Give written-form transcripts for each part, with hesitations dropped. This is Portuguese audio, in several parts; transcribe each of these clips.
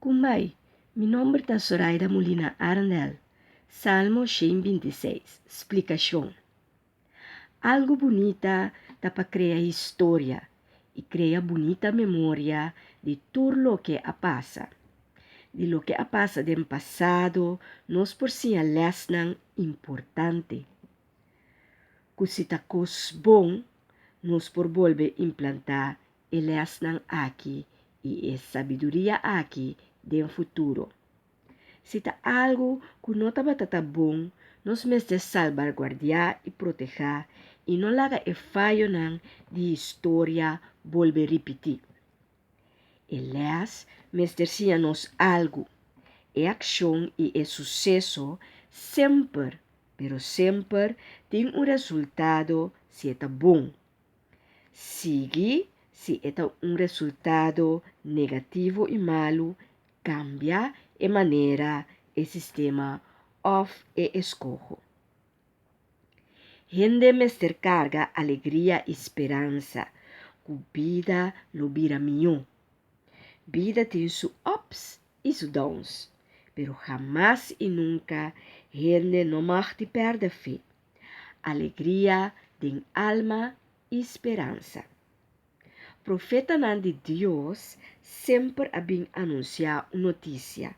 Kumbai, mi nombre é Zoraida Molina Arnel. Salmo 126, explicação. Algo bonita dá para criar história e criar bonita memória de tudo o que passa. De lo que passa no passado, nós por si a lesson importante. Cosita cos bom, nós por volver implantar e lesson aqui e a sabedoria aqui no futuro. Se tá algo que não está bom, nós mesmos salvaguardar e proteger e não laga e falho não de história volver repetir. Aliás, mesmo nos algo, e ação e sucesso sempre, pero sempre tem resultado se está bom. Sigue se está resultado negativo e malo, cambia a maneira e sistema of e escojo. Gente mestre carga alegria e esperança, que vida lo vira melhor. Vida tem seus ups e seus downs, pero jamás e nunca gente não mag perder fé. Alegria tem alma e esperança. Profeta de Deus sempre a bem anunciar uma notícia,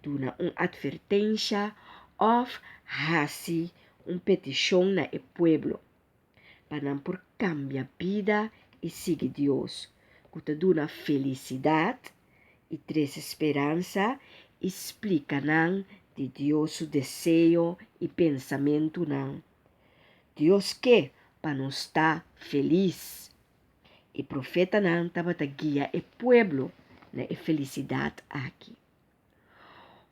duna uma advertência ou hasi uma petição na e pueblo, para não por cambiar vida e seguir Deus, que te duna felicidade e traz esperança, explica não de Deus su desejo e pensamento não. Deus quer para nós estar feliz. E profeta não estava a guiar o pueblo na felicidade aqui.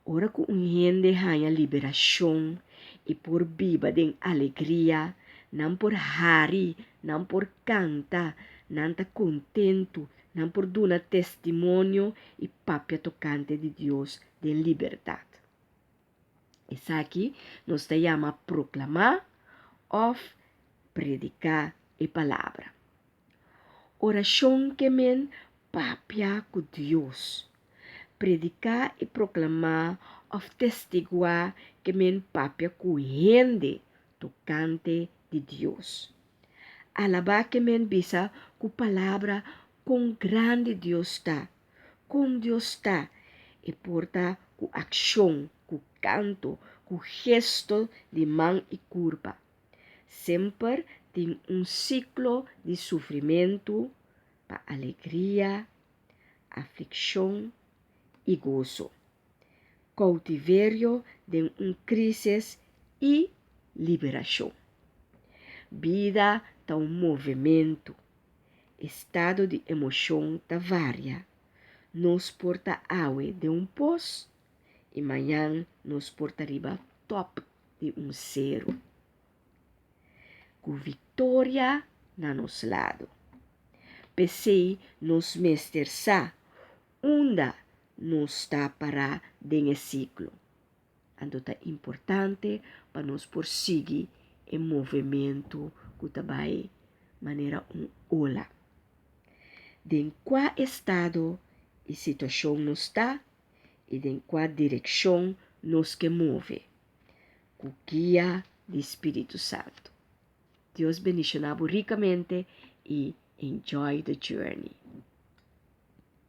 Ora que gente ganha liberação e por viva de alegria, não por hari, não por canta, não está contento, não por dar testemunho e papia tocante de Deus de liberdade. Isso aqui nos chama proclamar ou predicar a palavra. Oração que men papia com Deus. Predicar e proclamar ou testiguar que men papia com gente tocante de Deus. Alabar que men bisa com palavra com grande Deus está. Com Deus está. E porta com ação, com canto, com gesto de mão e curva. Sempre tem ciclo de sofrimento para alegria, aflição e gozo. Cautiverio de crise e liberação. Vida está movimento. Estado de emoção está varia. Nos porta água de poço e amanhã nos porta riba top de zero. Com vitória na nos lado. Pensei nos mestersa, onda nos está para desse ciclo. Ando tá importante para nos prosseguir em movimento que também maneira ola. De qual estado e situação nos está e de qual direção nos que move. Com guia do Espírito Santo. Deus bendicionado ricamente e enjoy the journey.